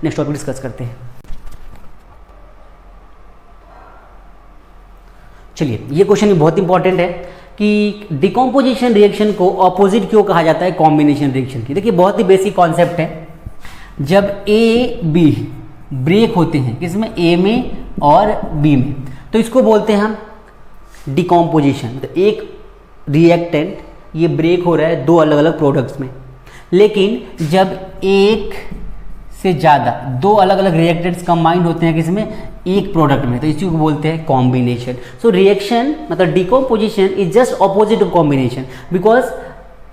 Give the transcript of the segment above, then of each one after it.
Next topic discuss करते हैं। चलिए, ये क्वेश्चन भी बहुत इंपॉर्टेंट है कि डिकम्पोजिशन रिएक्शन को ऑपोजिट क्यों कहा जाता है कॉम्बिनेशन रिएक्शन की। देखिए, बहुत ही बेसिक कॉन्सेप्ट है। जब ए बी ब्रेक होते हैं, किसमें, ए में और बी में, तो इसको बोलते हैं हम डिकम्पोजिशन। तो एक रिएक्टेंट ये ब्रेक हो रहा है दो अलग अलग प्रोडक्ट्स में, लेकिन जब एक से ज़्यादा दो अलग अलग रिएक्टेंट्स कंबाइंड होते हैं किसमें, एक प्रोडक्ट में, तो इसी को बोलते हैं कॉम्बिनेशन। सो रिएक्शन मतलब decomposition is just opposite of combination, because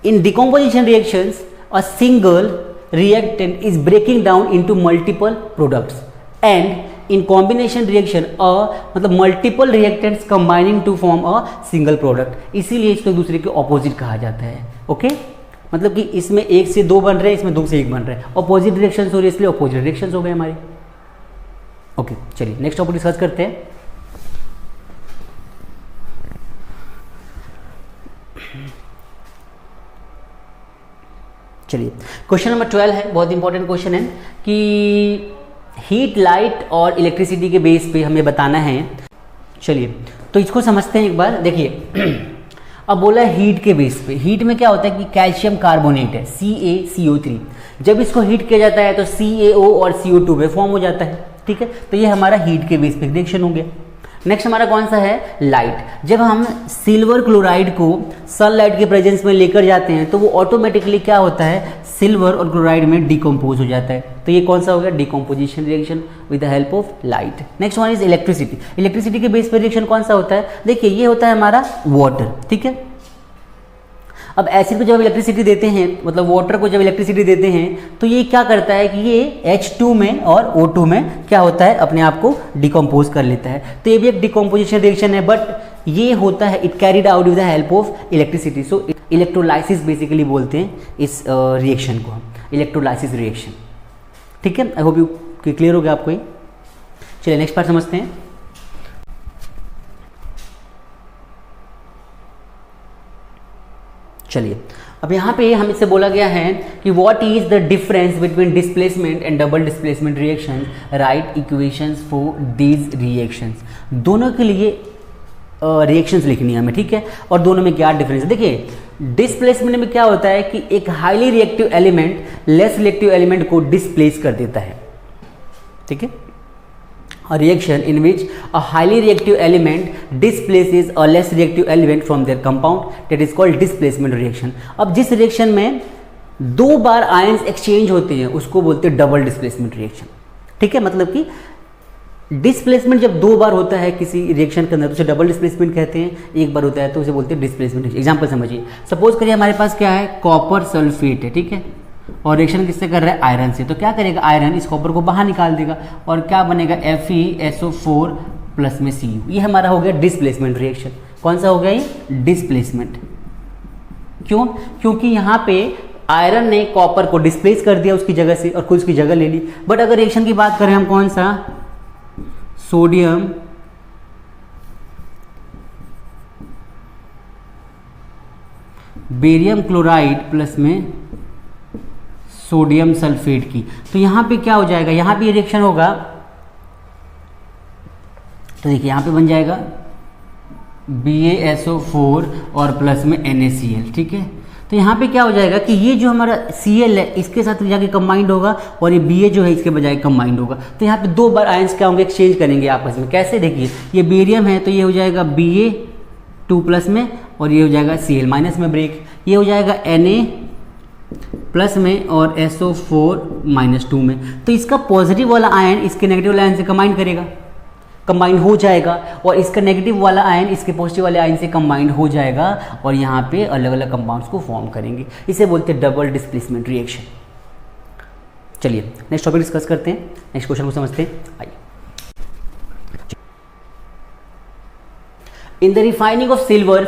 in decomposition reactions a single reactant is breaking down into multiple products, and in combination reaction मतलब multiple reactants combining to form a single product, इसीलिए इसको एक दूसरे के opposite कहा जाता है। Okay, मतलब कि इसमें एक से दो बन रहे हैं, इसमें दो से एक बन रहे हैं, ऑपोजिट रिएक्शंस हो रही है, इसलिए ऑपोजिट रिएक्शंस हो गए हमारे। ओके, चलिए नेक्स्ट टॉपिक डिस्कस करते हैं। चलिए, क्वेश्चन नंबर 12 है, बहुत इंपॉर्टेंट क्वेश्चन है कि हीट, लाइट और इलेक्ट्रिसिटी के बेस पे हमें बताना है। चलिए, तो इसको समझते हैं एक बार। देखिए, अब बोला है हीट के बेस पे। हीट में क्या होता है कि कैल्शियम कार्बोनेट है CaCO3, जब इसको हीट किया जाता है तो CaO और CO2 में फॉर्म हो जाता है। ठीक है, तो ये हमारा हीट के बेस पे रिएक्शन हो गया। नेक्स्ट हमारा कौन सा है, लाइट। जब हम सिल्वर क्लोराइड को सनलाइट के प्रेजेंस में लेकर जाते हैं तो वो ऑटोमेटिकली क्या होता है, सिल्वर और क्लोराइड में डिकम्पोज हो जाता है। तो ये कौन सा हो गया, decomposition reaction with the help of light. Next one is electricity. Electricity के बेस पर रिएक्शन कौन सा होता है, देखिए ये होता है हमारा वाटर। ठीक है, अब एसिड को जब इलेक्ट्रिसिटी देते हैं, मतलब वाटर को जब इलेक्ट्रिसिटी देते हैं, तो ये क्या करता है कि ये H2 में और O2 में क्या होता है, अपने आप को डिकम्पोज कर लेता है। तो ये भी एक डिकम्पोजिशन रिएक्शन है, बट ये होता है it carried out with the help of electricity. So electrolysis basically बोलते हैं इस रिएक्शन को हम, इलेक्ट्रोलाइसिस रिएक्शन। ठीक है, आई होप यू क्लियर हो गया आपको ये। चलिए नेक्स्ट पार्ट समझते हैं। चलिए, अब यहाँ पे हम इससे बोला गया है कि what is the difference between displacement and double displacement reactions, right equations for these reactions. दोनों के लिए रिएक्शंस लिखनी है हमें। ठीक है, और दोनों में क्या डिफरेंस है। देखिए, डिस्प्लेसमेंट में क्या होता है कि एक highly reactive element less reactive element को डिस्प्लेस कर देता है। ठीक है, a reaction in which a highly reactive element displaces a less reactive element from their compound, that is called displacement reaction। अब जिस रिएक्शन में दो बार आयंस एक्सचेंज होते हैं उसको बोलते हैं डबल डिस्प्लेसमेंट रिएक्शन। ठीक है, मतलब कि डिस्प्लेसमेंट जब दो बार होता है किसी रिएक्शन के अंदर तो उसे डबल डिस्प्लेसमेंट कहते हैं, एक बार होता है तो उसे बोलते हैं डिस्प्लेसमेंट। एग्जांपल समझिए, सपोज करिए हमारे पास क्या है, कॉपर सल्फेट है। ठीक है, और रिएक्शन किससे कर रहा है, आयरन से। तो क्या करेगा, आयरन इस कॉपर को बाहर निकाल देगा और क्या बनेगा, FeSO4 प्लस में Cu। ये हमारा हो गया डिस्प्लेसमेंट रिएक्शन। कौन सा हो गया ये, डिस्प्लेसमेंट। क्यों, क्योंकि यहाँ पे आयरन ने कॉपर को डिस्प्लेस कर दिया उसकी जगह से और खुद उसकी जगह ले ली। बट अगर रिएक्शन की बात करें हम, कौन सा, सोडियम बेरियम क्लोराइड प्लस में सोडियम सल्फेट की, तो यहां पे क्या हो जाएगा, यहां पे रिएक्शन होगा। तो देखिए यहां पे बन जाएगा BaSO4 और प्लस में NaCl। ठीक है, तो यहाँ पे क्या हो जाएगा कि ये जो हमारा Cl है इसके साथ जाके कंबाइंड होगा और ये Ba जो है इसके बजाय कंबाइंड होगा। तो यहाँ पे दो बार आयंस क्या होंगे, एक्सचेंज करेंगे आपस में। कैसे, देखिए ये बेरियम है तो ये हो जाएगा Ba2 प्लस में और ये हो जाएगा Cl माइनस में ब्रेक, ये हो जाएगा Na प्लस में और SO4 माइनस 2 में। तो इसका पॉजिटिव वाला आयन इसके नेगेटिव वाले आयन से कंबाइन करेगा, कंबाइन हो जाएगा, और इसका नेगेटिव वाला आयन इसके पॉजिटिव वाले आयन से कंबाइन हो जाएगा और यहाँ पे अलग अलग कंपाउंड्स को फॉर्म करेंगे। इसे बोलते हैं डबल डिस्प्लेसमेंट रिएक्शन। चलिए नेक्स्ट टॉपिक डिस्कस करते हैं, नेक्स्ट क्वेश्चन को समझते हैं। आइए, in the refining of silver,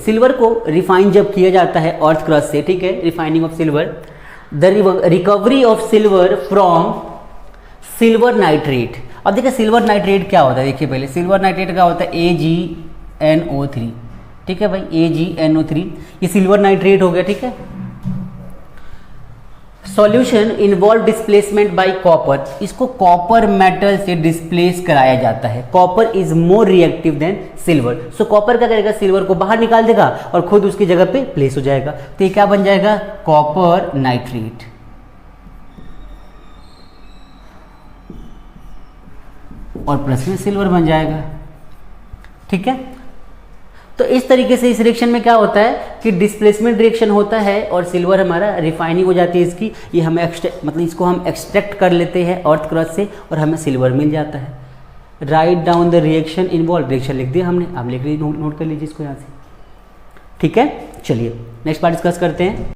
silver को रिफाइन जब किया जाता है अर्थ क्रस्ट से। ठीक है, refining of silver, the recovery of silver from silver nitrate. अब देखिए सिल्वर नाइट्रेट क्या होता है, देखिए पहले सिल्वर नाइट्रेट क्या होता है, AgNO3। ठीक है भाई, AgNO3 ये सिल्वर नाइट्रेट हो गया। ठीक है, solution involve displacement bye copper, इसको कॉपर मेटल से डिस्प्लेस कराया जाता है। Copper is more reactive than silver, so copper क्या करेगा, सिल्वर को बाहर निकाल देगा और खुद उसकी जगह पे प्लेस हो जाएगा। तो ये क्या बन जाएगा, कॉपर नाइट्रेट। और प्लस में सिल्वर बन जाएगा। ठीक है, तो इस तरीके से इस रिएक्शन में क्या होता है कि डिस्प्लेसमेंट रिएक्शन होता है और सिल्वर हमारा रिफाइनिंग हो जाती है इसकी, ये हमें मतलब इसको हम एक्सट्रैक्ट कर लेते हैं अर्थ क्रस्ट से और हमें सिल्वर मिल जाता है। Write down the reaction involve, reaction लिख दिया हमने, आप लिख लीजिए, नोट कर लीजिए इसको यहाँ से। ठीक है, चलिए नेक्स्ट पार्ट डिस्कस करते हैं।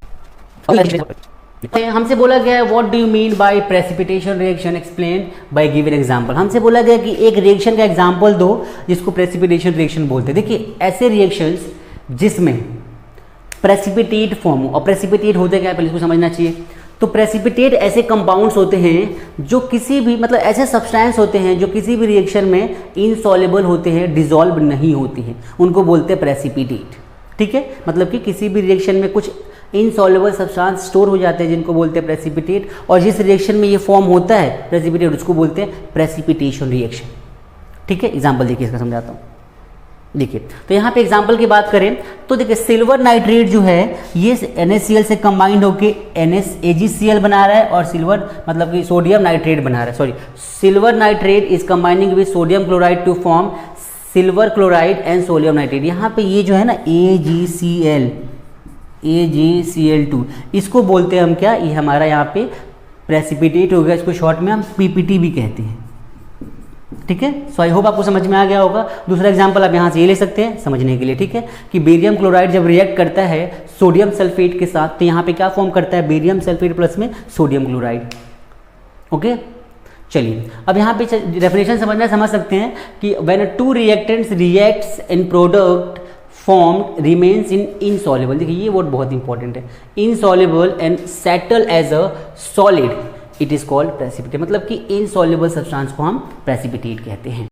हमसे बोला गया है what do you mean by precipitation reaction, explain by given example. हमसे बोला गया कि एक रिएक्शन का एग्जांपल दो जिसको प्रेसिपिटेशन रिएक्शन बोलते हैं। देखिए ऐसे रिएक्शंस जिसमें प्रेसिपिटेट फॉर्म हो, और प्रेसिपिटेट होते क्या है पहले इसको समझना चाहिए। तो प्रेसिपिटेट ऐसे कंपाउंड्स होते हैं जो किसी भी मतलब ऐसे सब्सटेंस होते हैं जो किसी भी रिएक्शन में इनसॉल्युबल होते हैं, डिसॉल्व नहीं होती हैं, उनको बोलते हैं प्रेसिपिटेट। ठीक है, मतलब कि किसी भी रिएक्शन में कुछ इनसॉल्युबल सब्सटेंस स्टोर हो जाते हैं जिनको बोलते हैं प्रेसिपिटेट, और जिस रिएक्शन में ये फॉर्म होता है प्रेसिपिटेट उसको बोलते हैं प्रेसिपिटेशन रिएक्शन। ठीक है, एग्जांपल देखिए इसका समझाता हूँ। देखिए तो यहाँ पे एग्जांपल की बात करें तो देखिए सिल्वर नाइट्रेट जो है ये NaCl से कंबाइंड होके AgCl बना रहा है, और सिल्वर मतलब कि सोडियम नाइट्रेट बना रहा है। Sorry, silver nitrate is combining with sodium chloride to form silver chloride and sodium nitrate. यहाँ पे ये जो है ना AgCl2 इसको बोलते हैं हम क्या, ये हमारा यहाँ पे प्रेसिपिटेट हो गया, इसको शॉर्ट में हम PPT भी कहते हैं। ठीक है, सो आई होप आपको समझ में आ गया होगा। दूसरा एग्जांपल आप यहाँ से ये ले सकते हैं समझने के लिए। ठीक है, कि बेरियम क्लोराइड जब रिएक्ट करता है सोडियम सल्फेट के साथ तो यहाँ पे क्या फॉर्म करता है, बेरियम सल्फेट प्लस में सोडियम क्लोराइड। ओके, चलिए अब यहाँ पे डेफिनेशन समझना समझ सकते हैं कि when to reactants reacts in product formed remains in insoluble, देखिए ये वर्ड बहुत इंपॉर्टेंट है, insoluble and settle as a solid, it is called precipitate, मतलब कि insoluble सब्सटेंस को हम precipitate कहते हैं।